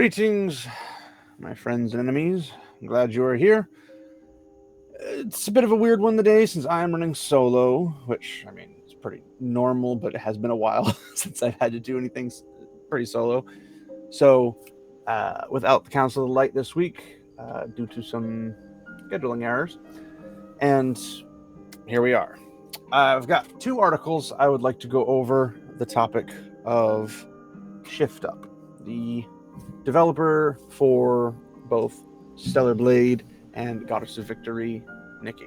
Greetings, my friends and enemies. I'm glad you are here. It's a bit of a weird one today since I'm running solo, which, I mean, it's pretty normal, but it has been a while since I've had to do anything pretty solo. So, without the Council of the Light this week, due to some scheduling errors, and here we are. I've got two articles I would like to go over the topic of Shift Up, the developer for both Stellar Blade and Goddess of Victory, Nikke.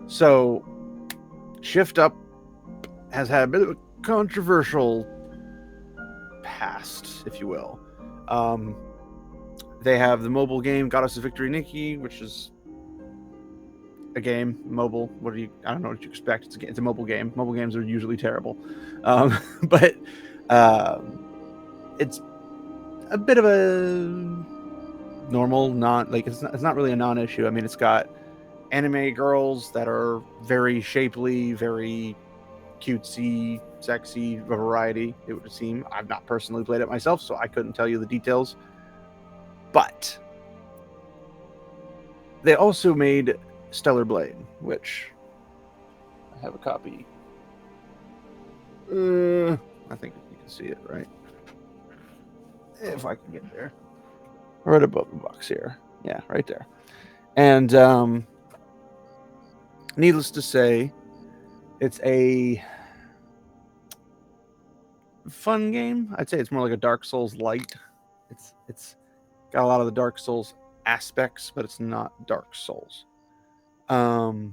So, Shift Up has had a bit of a controversial past, if you will. They have the mobile game Goddess of Victory Nikke, which is a game, mobile. I don't know what you expect. It's a mobile game. Mobile games are usually terrible. But it's a bit of a normal, it's not really a non-issue. I mean, it's got anime girls that are very shapely, very cutesy, sexy, variety, it would seem. I've not personally played it myself, so I couldn't tell you the details. But they also made Stellar Blade, which I have a copy. I think you can see it, right? If I can get there. Right above the box here. Yeah, right there. And needless to say, it's a fun game. I'd say it's more like a Dark Souls light. It's got a lot of the Dark Souls aspects, but it's not Dark Souls. There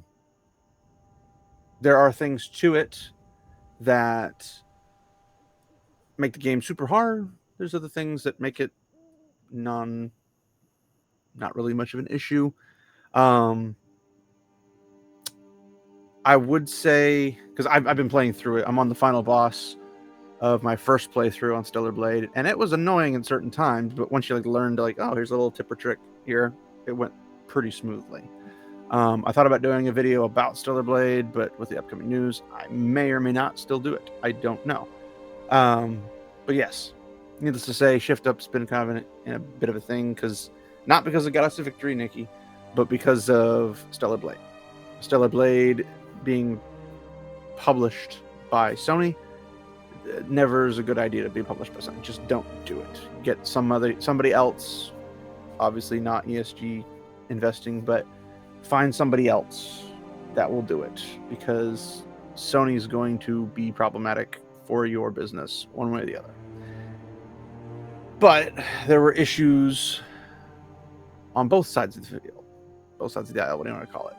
are things to it that make the game super hard. There's other things that make it not really much of an issue. I would say, because I've been playing through it, I'm on the final boss of my first playthrough on Stellar Blade, and it was annoying at certain times, but once you learned oh, here's a little tip or trick here, it went pretty smoothly. I thought about doing a video about Stellar Blade, but with the upcoming news, I may or may not still do it. I don't know. But yes, needless to say, Shift Up's been kind of in a bit of a thing, not because of Goddess of Victory Nikke, but because of Stellar Blade. Stellar Blade being published by Sony, never is a good idea to be published by Sony. Just don't do it. Get somebody else, obviously not ESG investing, but find somebody else that will do it, because Sony is going to be problematic for your business one way or the other. But there were issues on both sides of the aisle, what do you want to call it,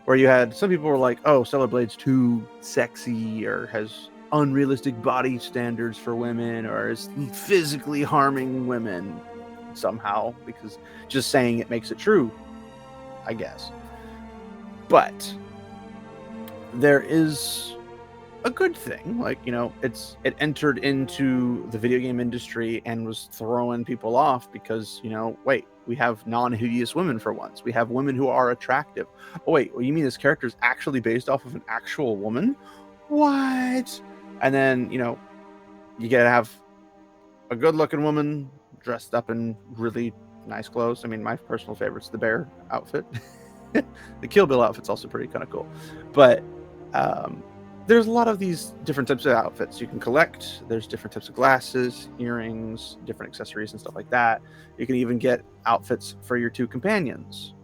where you had some people were like, oh, Stellar Blade's too sexy, or has unrealistic body standards for women, or is physically harming women somehow, because just saying it makes it true, I guess. But there is a good thing, it entered into the video game industry and was throwing people off because, wait, we have non-hideous women for once. We have women who are attractive. Oh, wait, you mean this character is actually based off of an actual woman? What? And then, you get to have a good-looking woman dressed up in really nice clothes. I mean, my personal favorite's the bear outfit. The Kill Bill outfit's also pretty kind of cool. But there's a lot of these different types of outfits you can collect. There's different types of glasses, earrings, different accessories and stuff like that. You can even get outfits for your two companions.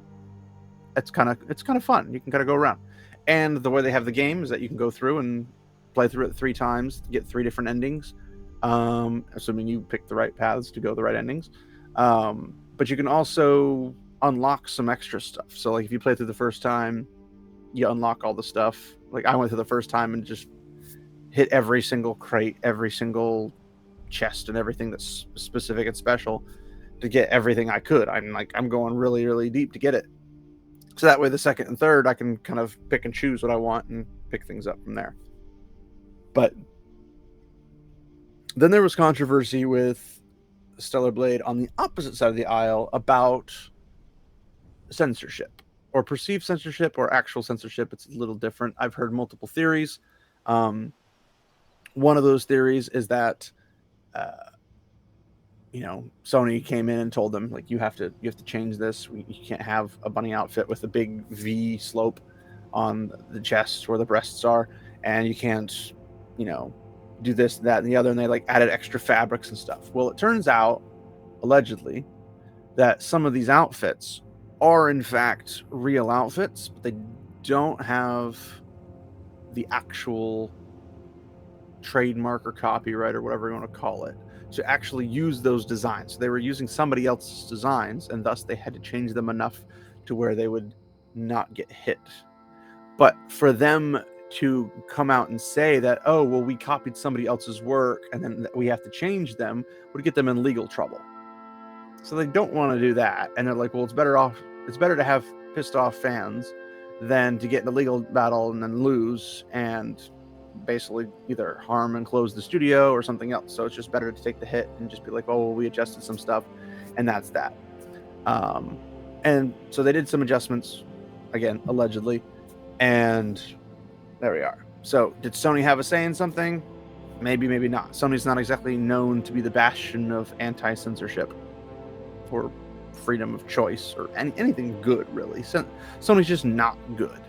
It's kind of fun. You can kind of go around. And the way they have the game is that you can go through and play through it 3 times to get 3 different endings, assuming you pick the right paths to go the right endings. But you can also unlock some extra stuff. So if you play through the first time, you unlock all the stuff. I went through the first time and just hit every single crate, every single chest, and everything that's specific and special to get everything I could. I'm going really, really deep to get it. So that way the second and third, I can kind of pick and choose what I want and pick things up from there. But then there was controversy with Stellar Blade on the opposite side of the aisle about censorship, or perceived censorship, or actual censorship. It's a little different. I've heard multiple theories. One of those theories is that Sony came in and told them, like, you have to change this. You can't have a bunny outfit with a big V slope on the chest where the breasts are, and you can't, do this, that, and the other. And they like added extra fabrics and stuff. Well, it turns out, allegedly, that some of these outfits are in fact real outfits, but they don't have the actual trademark or copyright or whatever you want to call it to actually use those designs. So they were using somebody else's designs, and thus they had to change them enough to where they would not get hit. But for them to come out and say that, oh, well, we copied somebody else's work and then we have to change them, would get them in legal trouble. So they don't want to do that. And they're like, well, it's better to have pissed off fans than to get in a legal battle and then lose and basically either harm and close the studio or something else. So it's just better to take the hit and just be like, oh, well, we adjusted some stuff, and that's that. And so they did some adjustments, again, allegedly, and there we are. So did Sony have a say in something? Maybe, maybe not. Sony's not exactly known to be the bastion of anti-censorship or freedom of choice or anything good, really. Sony's just not good.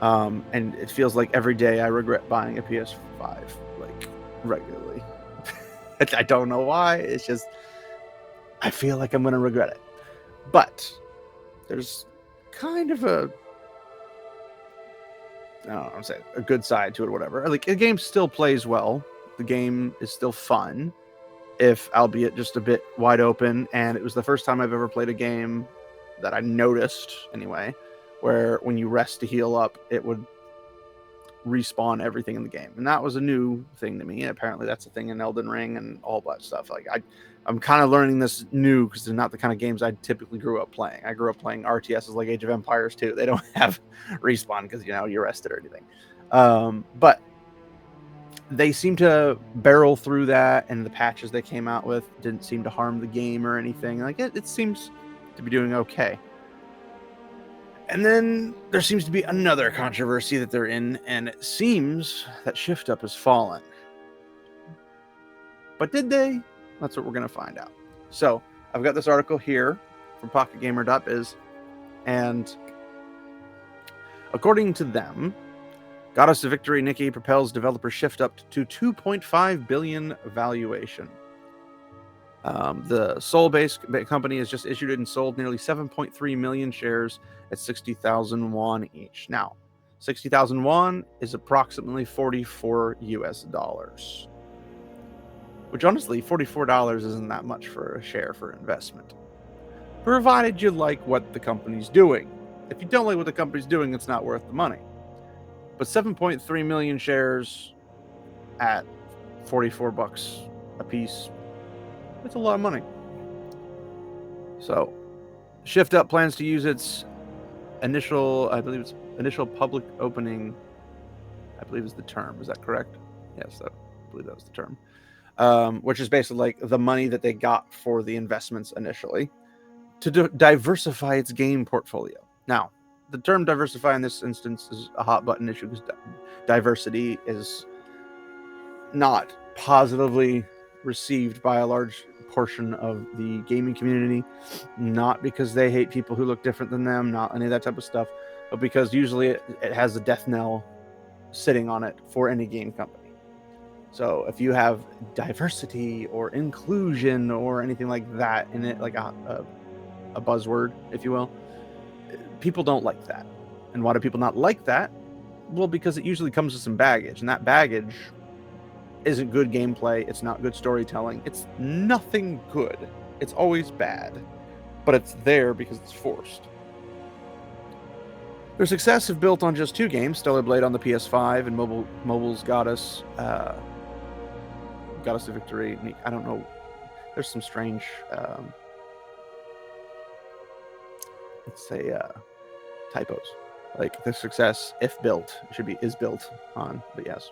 And it feels like every day I regret buying a PS5, like, regularly. I don't know why. It's just, I feel like I'm going to regret it. But there's kind of a good side to it or whatever. Like, the game still plays well. The game is still fun, if albeit just a bit wide open. And it was the first time I've ever played a game that I noticed, anyway, where when you rest to heal up, it would respawn everything in the game. And that was a new thing to me. And apparently that's a thing in Elden Ring and all that stuff. Like, I'm kind of learning this new because they're not the kind of games I typically grew up playing. I grew up playing RTSs like Age of Empires 2. They don't have respawn because, you're rested or anything. But they seem to barrel through that, and the patches they came out with didn't seem to harm the game or anything. Like, it seems to be doing okay. And then there seems to be another controversy that they're in, and it seems that Shift Up has fallen. But did they? That's what we're going to find out. So I've got this article here from PocketGamer.biz, and according to them, Goddess of Victory Nikke propels developer Shift Up to 2.5 billion valuation. The Seoul-based company has just issued and sold nearly 7.3 million shares at 60,000 won each. Now, 60,000 won is approximately $44, which honestly, $44 isn't that much for a share for investment, provided you like what the company's doing. If you don't like what the company's doing, it's not worth the money. But 7.3 million shares at $44 a piece, it's a lot of money. So, Shift Up plans to use its initial public opening, I believe is the term. Is that correct? Yes, I believe that was the term. Which is basically like the money that they got for the investments initially to diversify its game portfolio. Now, the term diversify in this instance is a hot button issue because diversity is not positively received by a large portion of the gaming community, not because they hate people who look different than them, not any of that type of stuff, but because usually it has a death knell sitting on it for any game company. So if you have diversity or inclusion or anything like that in it, like a buzzword, if you will, people don't like that. And why do people not like that? Well, because it usually comes with some baggage, and that baggage isn't good gameplay. It's not good storytelling. It's nothing good. It's always bad, but it's there because it's forced. Their success have built on just two games, Stellar Blade on the PS5 and mobile's Goddess of Victory. I don't know. There's some strange, let's say, typos. Like, the success, if built, should be is built on, but yes.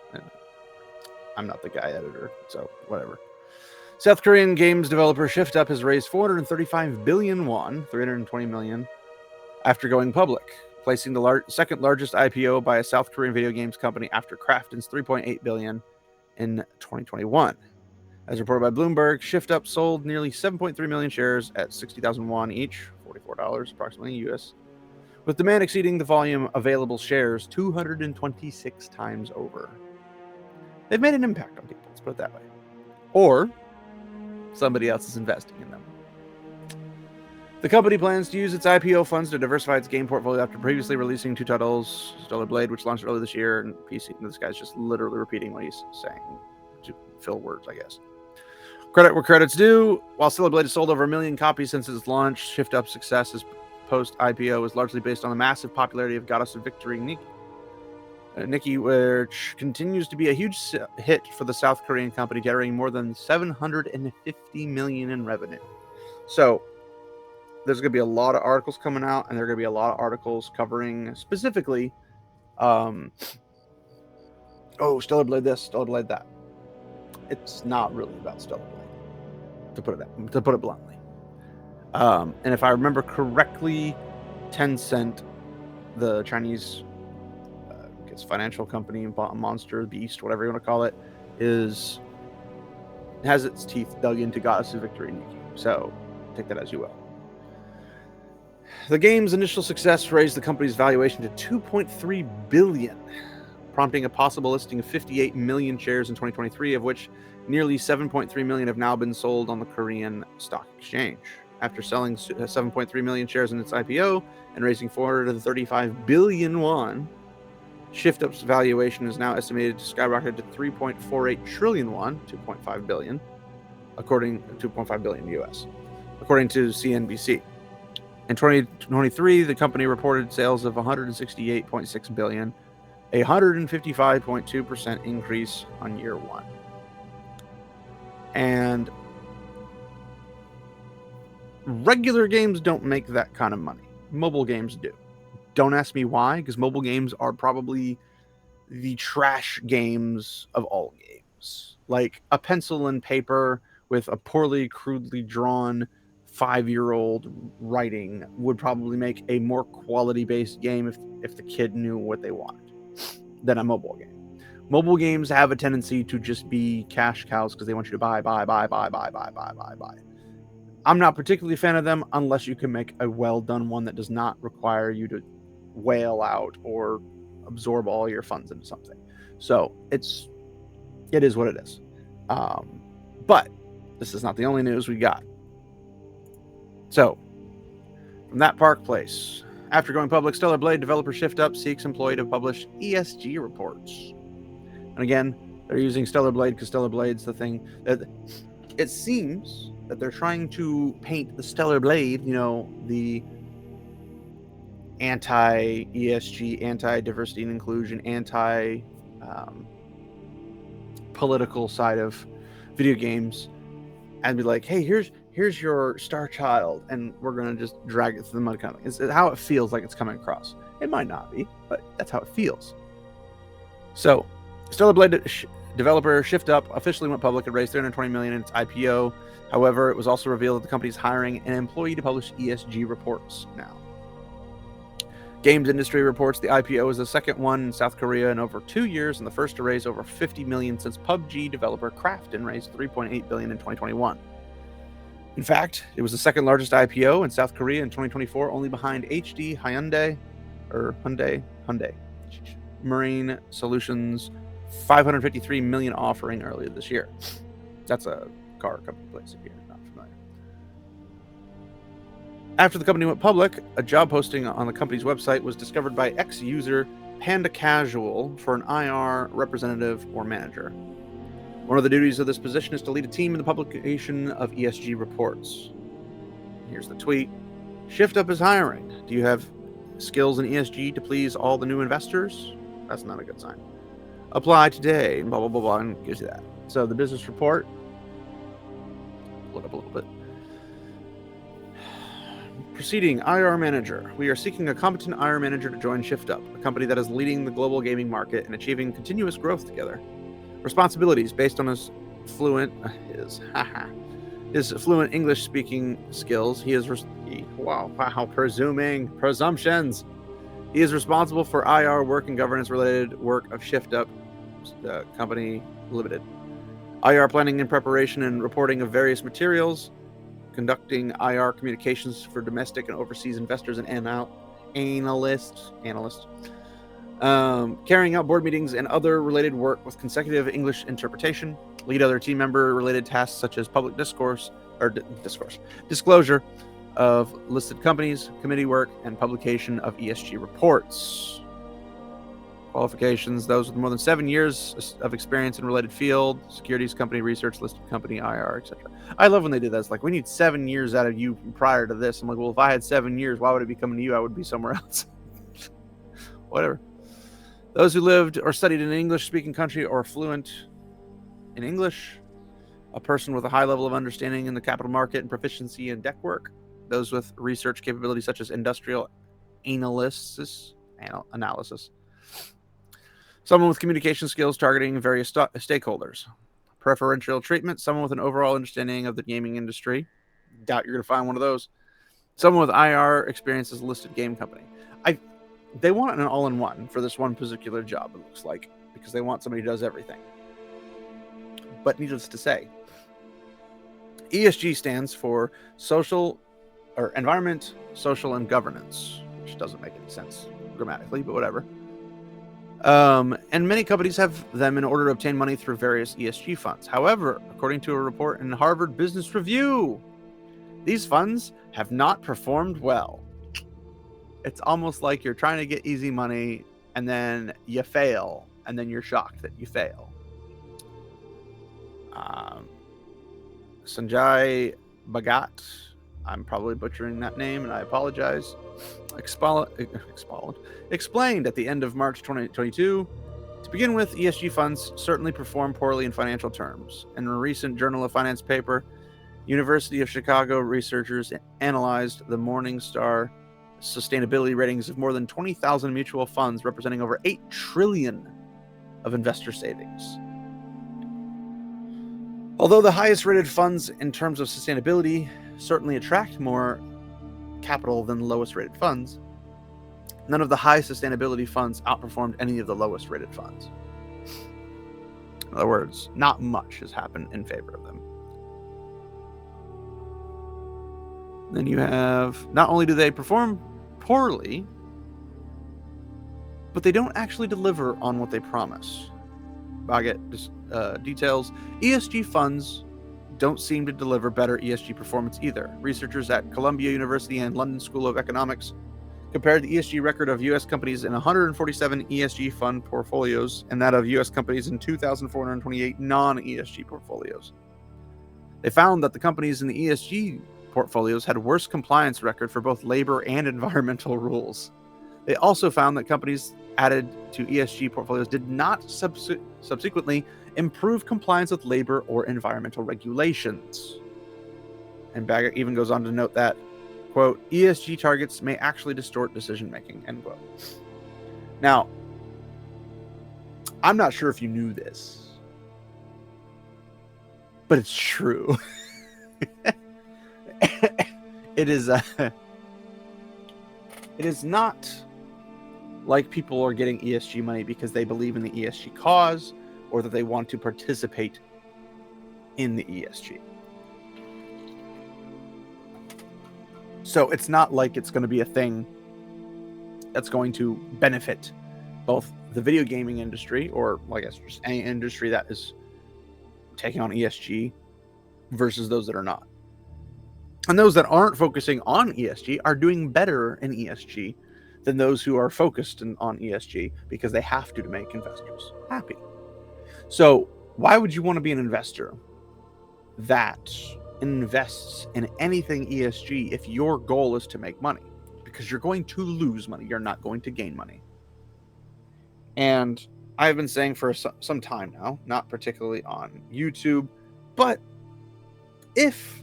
I'm not the guy editor, so whatever. South Korean games developer Shift Up has raised 435 billion won, 320 million, after going public, placing the second largest IPO by a South Korean video games company after Krafton's 3.8 billion in 2021. As reported by Bloomberg, ShiftUp sold nearly 7.3 million shares at 60,000 won each, $44 approximately US, with demand exceeding the volume available shares 226 times over. They've made an impact on people, let's put it that way. Or somebody else is investing in them. The company plans to use its IPO funds to diversify its game portfolio after previously releasing 2 titles, Stellar Blade, which launched earlier this year, and PC. And this guy's just literally repeating what he's saying to fill words, I guess. Credit where credit's due. While Stellar Blade has sold over 1 million copies since its launch, ShiftUp's success as post-IPO is largely based on the massive popularity of Goddess of Victory Nikke. Nikke, which continues to be a huge hit for the South Korean company, generating more than $750 million in revenue. So there's going to be a lot of articles coming out, and there are going to be a lot of articles covering specifically, Stellar Blade this, Stellar Blade that. It's not really about Stellar Blade, to put it bluntly. And if I remember correctly, Tencent, the Chinese financial company, monster, beast, whatever you want to call it, has its teeth dug into Goddess of Victory Nikke. So take that as you will. The game's initial success raised the company's valuation to $2.3 billion, prompting a possible listing of 58 million shares in 2023, of which nearly 7.3 million have now been sold on the Korean stock exchange. After selling 7.3 million shares in its IPO and raising 435 billion won, ShiftUp's valuation is now estimated to skyrocket to 3.48 trillion won, 2.5 billion, according to 2.5 billion US, according to CNBC. In 2023, the company reported sales of 168.6 billion, a 155.2% increase on year one. And regular games don't make that kind of money. Mobile games do. Don't ask me why, because mobile games are probably the trash games of all games. Like a pencil and paper with a poorly, crudely drawn 5-year-old writing would probably make a more quality-based game if the kid knew what they wanted than a mobile game. Mobile games have a tendency to just be cash cows because they want you to buy. I'm not particularly a fan of them unless you can make a well-done one that does not require you to whale out or absorb all your funds into something. So it is what it is. But this is not the only news we got. So from that Park Place, after going public, Stellar Blade developer ShiftUp seeks employee to publish ESG reports. And again, they're using Stellar Blade because Stellar Blade's the thing that it seems that they're trying to paint the Stellar Blade, the anti-ESG, anti-diversity and inclusion, anti-political side of video games, and be like, hey, here's your star child, and we're going to just drag it through the mud kind of thing. It's how it feels like it's coming across. It might not be, but that's how it feels. So, Stellar Blade developer ShiftUp officially went public and raised $320 million in its IPO. However, it was also revealed that the company is hiring an employee to publish ESG reports now. Games industry reports the IPO is the second one in South Korea in over 2 years and the first to raise over $50 million since PUBG developer Krafton raised $3.8 billion in 2021. In fact, it was the second largest IPO in South Korea in 2024, only behind Hyundai Marine Solutions' $553 million offering earlier this year. That's a car company place if you're not familiar. After the company went public, a job posting on the company's website was discovered by ex-user Panda Casual for an IR representative or manager. One of the duties of this position is to lead a team in the publication of ESG reports. Here's the tweet. ShiftUp is hiring. Do you have skills in ESG to please all the new investors? That's not a good sign. Apply today, and blah, blah, blah, blah, and gives you that. So the business report, pull it up a little bit. Proceeding, IR manager. We are seeking a competent IR manager to join ShiftUp, a company that is leading the global gaming market and achieving continuous growth together. Responsibilities based on his fluent English speaking skills. Presumptions. He is responsible for IR work and governance related work of ShiftUp Company Limited. IR planning and preparation and reporting of various materials, conducting IR communications for domestic and overseas investors and analysts, carrying out board meetings and other related work with consecutive English interpretation, lead other team member related tasks such as public discourse disclosure of listed companies, committee work, and publication of ESG reports. Qualifications: those with more than 7 years of experience in related field, securities company, research, listed company, IR, etc. I love when they do that. It's like, we need 7 years out of you prior to this. I'm like, well, if I had 7 years, why would I be coming to you? I would be somewhere else. Whatever. Those who lived or studied in an English-speaking country or fluent in English. A person with a high level of understanding in the capital market and proficiency in deck work. Those with research capabilities such as industrial analysis. Someone with communication skills targeting various stakeholders. Preferential treatment, someone with an overall understanding of the gaming industry. Doubt you're going to find one of those. Someone with IR experience as a listed game company. They want an all-in-one for this one particular job, it looks like, because they want somebody who does everything. But needless to say, ESG stands for environment, social, and governance, which doesn't make any sense grammatically, but whatever. And many companies have them in order to obtain money through various ESG funds. However, according to a report in Harvard Business Review, these funds have not performed well. It's almost like you're trying to get easy money and then you fail, and then you're shocked that you fail. Sanjay Bhagat, I'm probably butchering that name and I apologize, explained at the end of March 2022, to begin with, ESG funds certainly perform poorly in financial terms. In a recent Journal of Finance paper, University of Chicago researchers analyzed the Morningstar sustainability ratings of more than 20,000 mutual funds representing over 8 trillion of investor savings. Although the highest rated funds in terms of sustainability certainly attract more capital than the lowest rated funds, none of the high sustainability funds outperformed any of the lowest rated funds. In other words, not much has happened in favor of them. Then you have, not only do they perform poorly, but they don't actually deliver on what they promise. Baggett details, ESG funds don't seem to deliver better ESG performance either. Researchers at Columbia University and London School of Economics compared the ESG record of U.S. companies in 147 ESG fund portfolios and that of U.S. companies in 2,428 non-ESG portfolios. They found that the companies in the ESG portfolios had worse compliance record for both labor and environmental rules. They also found that companies added to ESG portfolios did not subsequently improve compliance with labor or environmental regulations. And Baggett even goes on to note that, quote, ESG targets may actually distort decision making, end quote. Now, I'm not sure if you knew this, but it's true. It is not like people are getting ESG money because they believe in the ESG cause or that they want to participate in the ESG. So it's not like it's going to be a thing that's going to benefit both the video gaming industry, or I guess just any industry that is taking on ESG, versus those that are not. And those that aren't focusing on ESG are doing better in ESG than those who are focused on ESG because they have to make investors happy. So why would you want to be an investor that invests in anything ESG if your goal is to make money? Because you're going to lose money. You're not going to gain money. And I've been saying for some time now, not particularly on YouTube, but if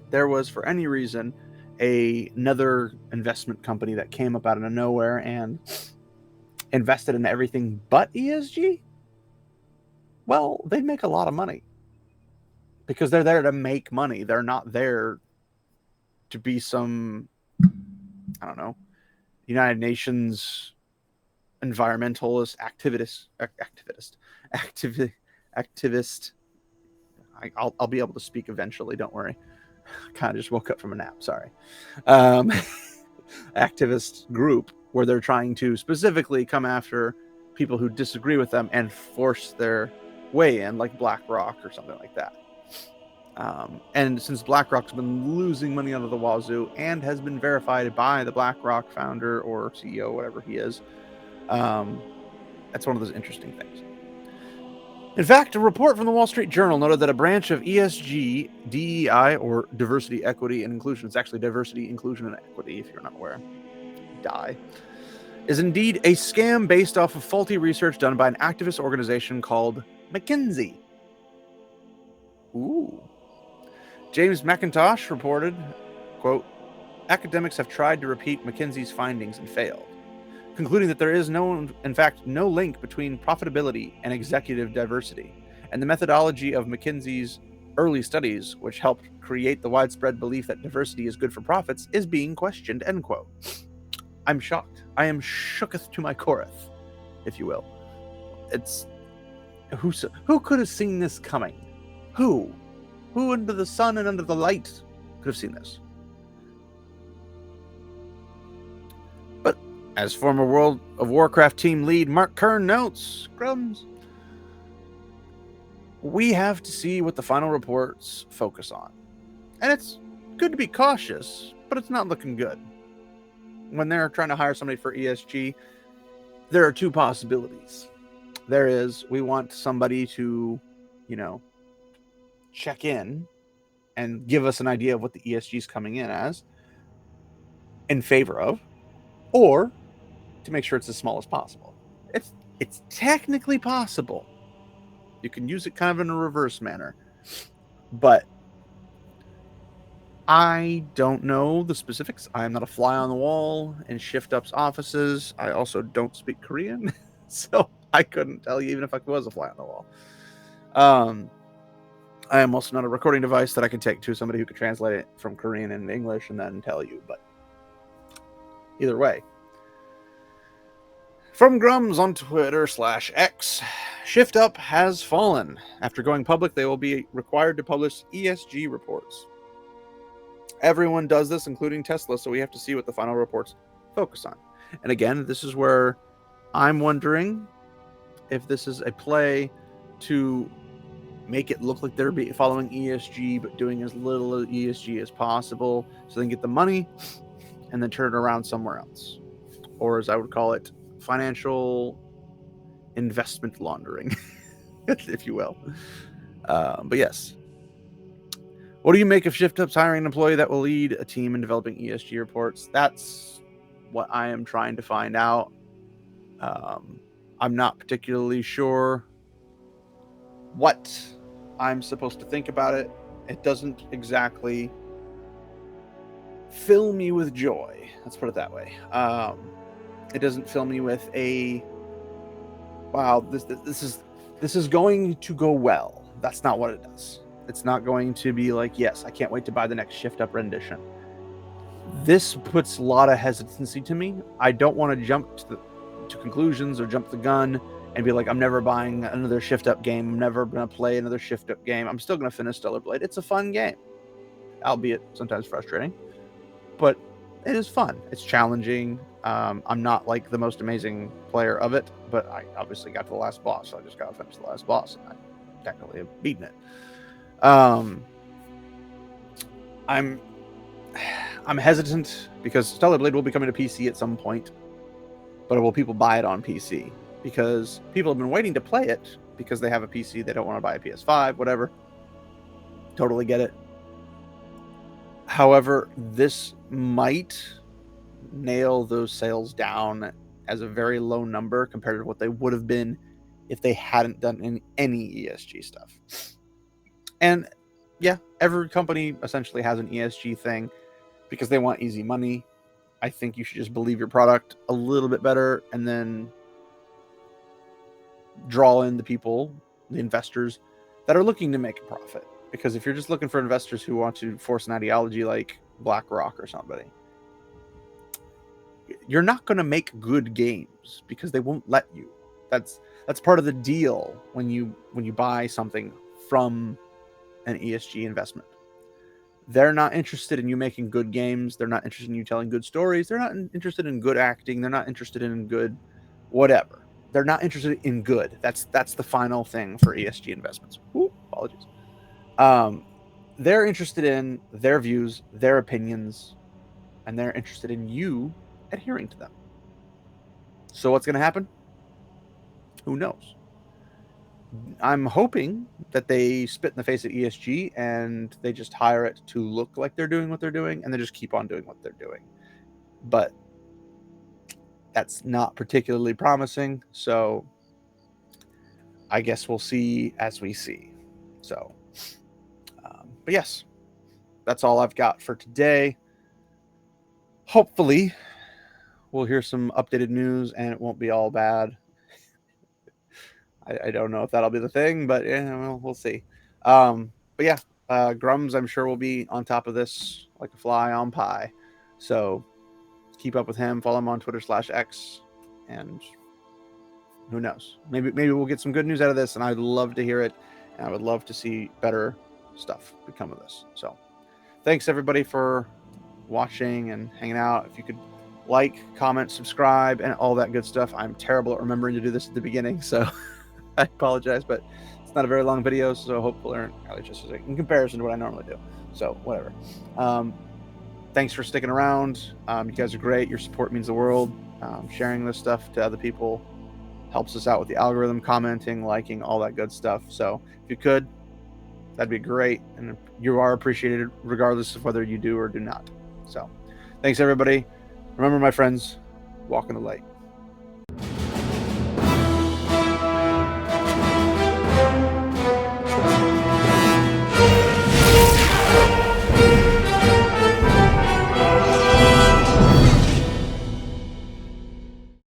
there was for any reason another investment company that came up out of nowhere and invested in everything but ESG, well, they'd make a lot of money because they're there to make money. They're not there to be some, I don't know, United Nations environmentalist activist. I'll be able to speak eventually. Don't worry. Kind of just woke up from a nap. Sorry. Activist group where they're trying to specifically come after people who disagree with them and force their way in, like BlackRock or something like that. And since BlackRock's been losing money out of the wazoo and has been verified by the BlackRock founder or CEO, whatever he is, that's one of those interesting things. In fact, a report from the Wall Street Journal noted that a branch of ESG, DEI, or diversity, equity, and inclusion, it's actually diversity, inclusion, and equity, if you're not aware, DEI, is indeed a scam based off of faulty research done by an activist organization called McKinsey. Ooh. James McIntosh reported, quote, academics have tried to repeat McKinsey's findings and failed, concluding that there is no link between profitability and executive diversity, and the methodology of McKinsey's early studies, which helped create the widespread belief that diversity is good for profits, is being questioned, end quote. I'm shocked. I am shooketh to my coreth, if you will. It's who could have seen this coming? Who under the sun and under the light could have seen this? But as former World of Warcraft team lead Mark Kern notes, Grums, we have to see what the final reports focus on. And it's good to be cautious, but it's not looking good. When they're trying to hire somebody for ESG, there are two possibilities. There is, we want somebody to, check in and give us an idea of what the ESG is coming in as, in favor of, or to make sure it's as small as possible. It's technically possible. You can use it kind of in a reverse manner, but I don't know the specifics. I am not a fly on the wall in ShiftUp's offices. I also don't speak Korean, so I couldn't tell you even if I was a fly on the wall. I am also not a recording device that I can take to somebody who could translate it from Korean into English and then tell you, but either way. From Grums on Twitter /X, ShiftUp has fallen. After going public, they will be required to publish ESG reports. Everyone does this, including Tesla, so we have to see what the final reports focus on. And again, this is where I'm wondering if this is a play to make it look like they're following ESG, but doing as little ESG as possible so they can get the money and then turn it around somewhere else. Or as I would call it, financial investment laundering, if you will. But yes. What do you make of ShiftUp's hiring an employee that will lead a team in developing ESG reports? That's what I am trying to find out. I'm not particularly sure what I'm supposed to think about it. It doesn't exactly fill me with joy. Let's put it that way. It doesn't fill me with a, wow, this is going to go well. That's not what it does. It's not going to be like, yes, I can't wait to buy the next ShiftUp rendition. This puts a lot of hesitancy to me. I don't want to jump to conclusions or jump the gun and be like, I'm never buying another ShiftUp game. I'm never going to play another ShiftUp game. I'm still going to finish Stellar Blade. It's a fun game, albeit sometimes frustrating, but it is fun. It's challenging. I'm not like the most amazing player of it, but I obviously got to the last boss, so I just got to finish the last boss, and I technically have beaten it. I'm hesitant because Stellar Blade will be coming to PC at some point, but will people buy it on PC? Because people have been waiting to play it because they have a PC, they don't want to buy a PS5, whatever. Totally get it. However, this might nail those sales down as a very low number compared to what they would have been if they hadn't done any ESG stuff. And yeah, every company essentially has an ESG thing because they want easy money. I think you should just believe your product a little bit better and then draw in the people, the investors that are looking to make a profit. Because if you're just looking for investors who want to force an ideology like BlackRock or somebody, you're not going to make good games because they won't let you. That's part of the deal when you buy something from an ESG investment. They're not interested in you making good games. They're not interested in you telling good stories. They're not interested in good acting. They're not interested in good whatever. They're not interested in good. That's the final thing for ESG investments. Ooh, apologies. They're interested in their views, their opinions, and they're interested in you adhering to them. So what's going to happen? Who knows? I'm hoping that they spit in the face of ESG and they just hire it to look like they're doing what they're doing, and they just keep on doing what they're doing. But that's not particularly promising, so I guess we'll see as we see. So, but yes, that's all I've got for today. Hopefully, we'll hear some updated news and it won't be all bad. I don't know if that'll be the thing, but yeah, we'll see. But yeah, Grums, I'm sure, will be on top of this like a fly on pie. So keep up with him. Follow him on Twitter/X, and who knows? Maybe we'll get some good news out of this, and I'd love to hear it. And I would love to see better stuff become of this. So thanks everybody for watching and hanging out. If you could like, comment, subscribe, and all that good stuff. I'm terrible at remembering to do this at the beginning, so I apologize, but it's not a very long video, so hopefully just in comparison to what I normally do. So whatever. Thanks for sticking around. You guys are great. Your support means the world. Sharing this stuff to other people helps us out with the algorithm, commenting, liking, all that good stuff. So if you could, that'd be great. And you are appreciated regardless of whether you do or do not. So thanks everybody. Remember, my friends, walk in the light.